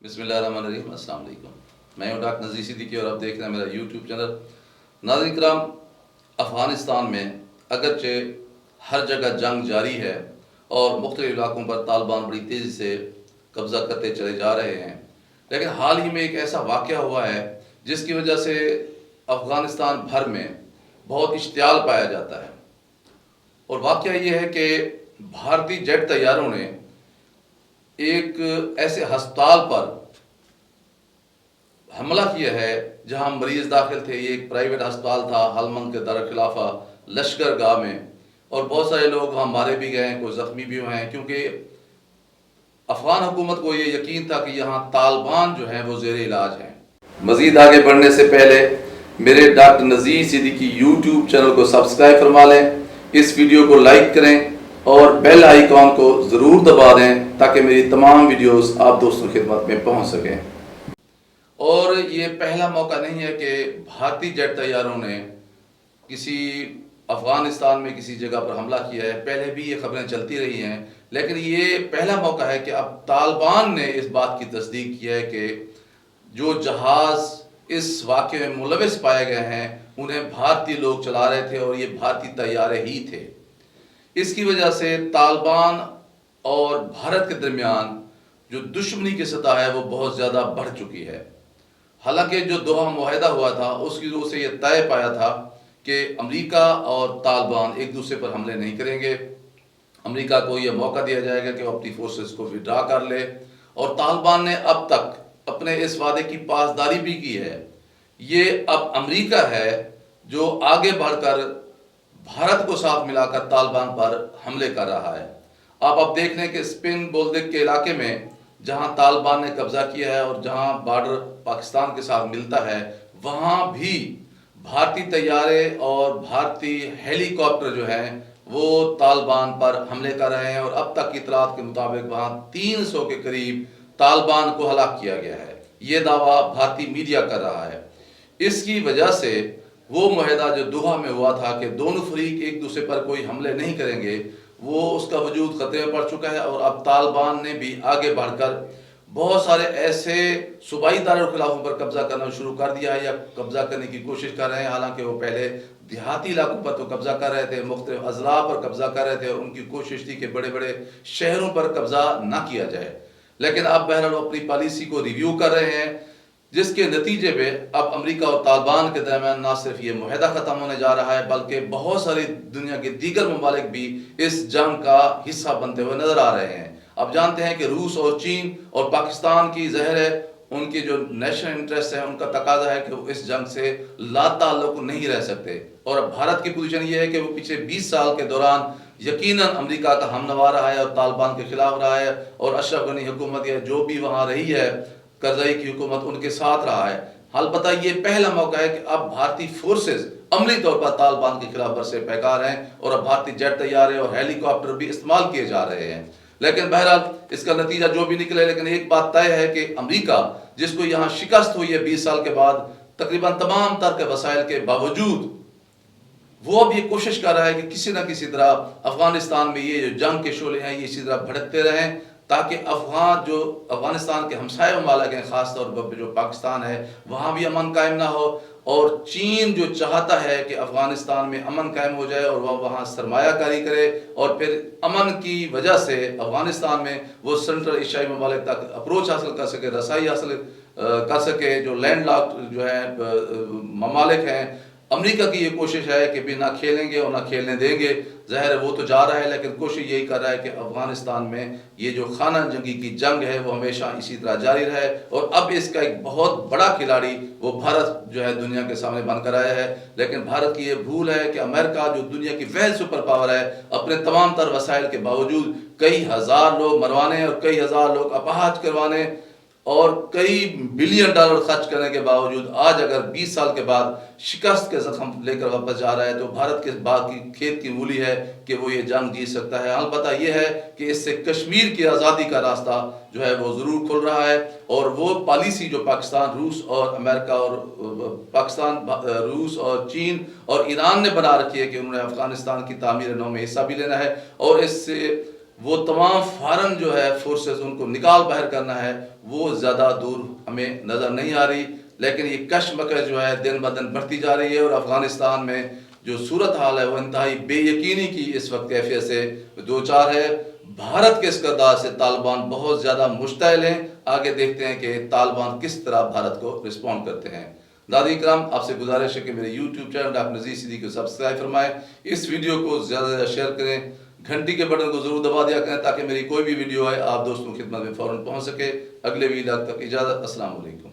بسم اللہ الرحمن الرحیم۔ السلام علیکم، میں ہوں ڈاکٹر نذیر صدیقی اور آپ دیکھ رہے ہیں میرا یوٹیوب چینل۔ ناظرین کرام، افغانستان میں اگرچہ ہر جگہ جنگ جاری ہے اور مختلف علاقوں پر طالبان بڑی تیزی سے قبضہ کرتے چلے جا رہے ہیں، لیکن حال ہی میں ایک ایسا واقعہ ہوا ہے جس کی وجہ سے افغانستان بھر میں بہت اشتعال پایا جاتا ہے، اور واقعہ یہ ہے کہ بھارتی جیٹ طیاروں نے ایک ایسے ہسپتال پر حملہ کیا ہے جہاں مریض داخل تھے۔ یہ ایک پرائیویٹ ہسپتال تھا ہلمند کے دارالخلافہ لشکر گاہ میں، اور بہت سارے لوگ وہاں مارے بھی گئے ہیں، کوئی زخمی بھی ہوئے ہیں، کیونکہ افغان حکومت کو یہ یقین تھا کہ یہاں طالبان جو ہیں وہ زیر علاج ہیں۔ مزید آگے بڑھنے سے پہلے میرے doctor Nazir Siddiqui YouTube channel کو سبسکرائب فرما لیں، اس ویڈیو کو لائک کریں اور بیل آئیکن کو ضرور دبا دیں تاکہ میری تمام ویڈیوز آپ دوستوں کی خدمت میں پہنچ سکیں۔ اور یہ پہلا موقع نہیں ہے کہ بھارتی جیٹ طیاروں نے کسی افغانستان میں کسی جگہ پر حملہ کیا ہے، پہلے بھی یہ خبریں چلتی رہی ہیں، لیکن یہ پہلا موقع ہے کہ اب طالبان نے اس بات کی تصدیق کی ہے کہ جو جہاز اس واقعے میں ملوث پائے گئے ہیں انہیں بھارتی لوگ چلا رہے تھے اور یہ بھارتی طیارے ہی تھے۔ اس کی وجہ سے طالبان اور بھارت کے درمیان جو دشمنی کی سطح ہے وہ بہت زیادہ بڑھ چکی ہے۔ حالانکہ جو دوحہ معاہدہ ہوا تھا اس کی روح سے یہ طے پایا تھا کہ امریکہ اور طالبان ایک دوسرے پر حملے نہیں کریں گے۔ امریکہ کو یہ موقع دیا جائے گا کہ وہ اپنی فورسز کو وڈرا کر لے، اور طالبان نے اب تک اپنے اس وعدے کی پاسداری بھی کی ہے۔ یہ اب امریکہ ہے جو آگے بڑھ کر بھارت کو ساتھ ملا کر طالبان پر حملے کر رہا ہے۔ آپ اب دیکھ لیں کہ اسپن بولدک کے علاقے میں جہاں طالبان نے قبضہ کیا ہے اور جہاں بارڈر پاکستان کے ساتھ ملتا ہے، وہاں بھی بھارتی طیارے اور بھارتی ہیلی کاپٹر جو ہیں وہ طالبان پر حملے کر رہے ہیں، اور اب تک کی اطلاعات کے مطابق وہاں 300 کے قریب طالبان کو ہلاک کیا گیا ہے۔ یہ دعویٰ بھارتی میڈیا کر رہا ہے۔ اس کی وجہ سے وہ معاہدہ جو دوحہ میں ہوا تھا کہ دونوں فریق ایک دوسرے پر کوئی حملے نہیں کریں گے، وہ اس کا وجود خطرے میں پڑ چکا ہے، اور اب طالبان نے بھی آگے بڑھ کر بہت سارے ایسے صوبائی دارالخلافوں پر قبضہ کرنا شروع کر دیا ہے یا قبضہ کرنے کی کوشش کر رہے ہیں۔ حالانکہ وہ پہلے دیہاتی علاقوں پر تو قبضہ کر رہے تھے، مختلف اضلاع پر قبضہ کر رہے تھے، اور ان کی کوشش تھی کہ بڑے بڑے شہروں پر قبضہ نہ کیا جائے، لیکن اب بہرحال وہ اپنی پالیسی کو ریویو کر رہے ہیں، جس کے نتیجے میں اب امریکہ اور طالبان کے درمیان نہ صرف یہ معاہدہ ختم ہونے جا رہا ہے بلکہ بہت ساری دنیا کے دیگر ممالک بھی اس جنگ کا حصہ بنتے ہوئے نظر آ رہے ہیں۔ اب جانتے ہیں کہ روس اور چین اور پاکستان کی ظاہر ہے ان کی جو نیشنل انٹرسٹ ہے، ان کا تقاضا ہے کہ وہ اس جنگ سے لا تعلق نہیں رہ سکتے، اور اب بھارت کی پوزیشن یہ ہے کہ وہ پچھلے 20 سال کے دوران یقیناً امریکہ کا ہم نوا رہا ہے اور طالبان کے خلاف رہا ہے، اور اشرف غنی حکومت یا جو بھی وہاں رہی ہے کرزئی کی حکومت ان کے ساتھ رہا ہے۔ البتہ یہ پہلا موقع ہے کہ اب بھارتی فورسز عملی طور پر طالبان کے خلاف برسے پیکار ہیں، اور اب بھارتی جیٹ طیارے اور ہیلی کاپٹر بھی استعمال کیے جا رہے ہیں۔ لیکن بہرحال اس کا نتیجہ جو بھی نکلے، لیکن ایک بات طے ہے کہ امریکہ جس کو یہاں شکست ہوئی ہے 20 سال کے بعد تقریباً تمام تر کے وسائل کے باوجود، وہ اب یہ کوشش کر رہا ہے کہ کسی نہ کسی طرح افغانستان میں یہ جو جنگ کے شعلے ہیں یہ اسی طرح بھڑکتے رہیں، تاکہ افغانستان کے ہمسائے ممالک ہیں، خاص طور پر جو پاکستان ہے، وہاں بھی امن قائم نہ ہو، اور چین جو چاہتا ہے کہ افغانستان میں امن قائم ہو جائے اور وہ وہاں سرمایہ کاری کرے، اور پھر امن کی وجہ سے افغانستان میں وہ سنٹرل ایشیائی ممالک تک اپروچ حاصل کر سکے، رسائی حاصل کر سکے، جو لینڈ لاک جو ہے ممالک ہیں۔ امریکہ کی یہ کوشش ہے کہ بھی نہ کھیلیں گے اور نہ کھیلنے دیں گے، ظاہر ہے وہ تو جا رہا ہے، لیکن کوشش یہی کر رہا ہے کہ افغانستان میں یہ جو خانہ جنگی کی جنگ ہے وہ ہمیشہ اسی طرح جاری رہے، اور اب اس کا ایک بہت بڑا کھلاڑی وہ بھارت جو ہے دنیا کے سامنے بن کر آیا ہے۔ لیکن بھارت کی یہ بھول ہے کہ امریکہ جو دنیا کی واحد سپر پاور ہے، اپنے تمام تر وسائل کے باوجود کئی ہزار لوگ مروانے اور کئی ہزار لوگ اپاہج کروانے اور کئی بلین ڈالر خرچ کرنے کے باوجود آج اگر 20 سال کے بعد شکست کے زخم لے کر واپس جا رہا ہے، تو بھارت کے باقی کھیت کی مولی ہے کہ وہ یہ جنگ جیت سکتا ہے۔ البتہ یہ ہے کہ اس سے کشمیر کی آزادی کا راستہ جو ہے وہ ضرور کھل رہا ہے، اور وہ پالیسی جو پاکستان، روس اور امریکہ اور روس اور چین اور ایران نے بنا رکھی ہے کہ انہوں نے افغانستان کی تعمیر نو میں حصہ بھی لینا ہے، اور اس سے وہ تمام فارن جو ہے فورسز ان کو نکال باہر کرنا ہے، وہ زیادہ دور ہمیں نظر نہیں آ رہی، لیکن یہ کشمکش جو ہے دن بدن بڑھتی جا رہی ہے، اور افغانستان میں جو صورتحال ہے وہ انتہائی بے یقینی کی اس وقت کیفیت سے دوچار ہے۔ بھارت کے اس کردار سے طالبان بہت زیادہ مشتعل ہیں، آگے دیکھتے ہیں کہ طالبان کس طرح بھارت کو رسپونڈ کرتے ہیں۔ ناظرین کرام، آپ سے گزارش ہے کہ میرے YouTube channel doctor Nazir Siddiqui کو سبسکرائب فرمائیں، اس ویڈیو کو زیادہ سے زیادہ شیئر کریں، گھنٹی کے بٹن کو ضرور دبا دیا کریں تاکہ میری کوئی بھی ویڈیو آئے آپ دوستوں کی خدمت میں فوراً پہنچ سکے۔ اگلے ویڈیو تک اجازت، السلام علیکم۔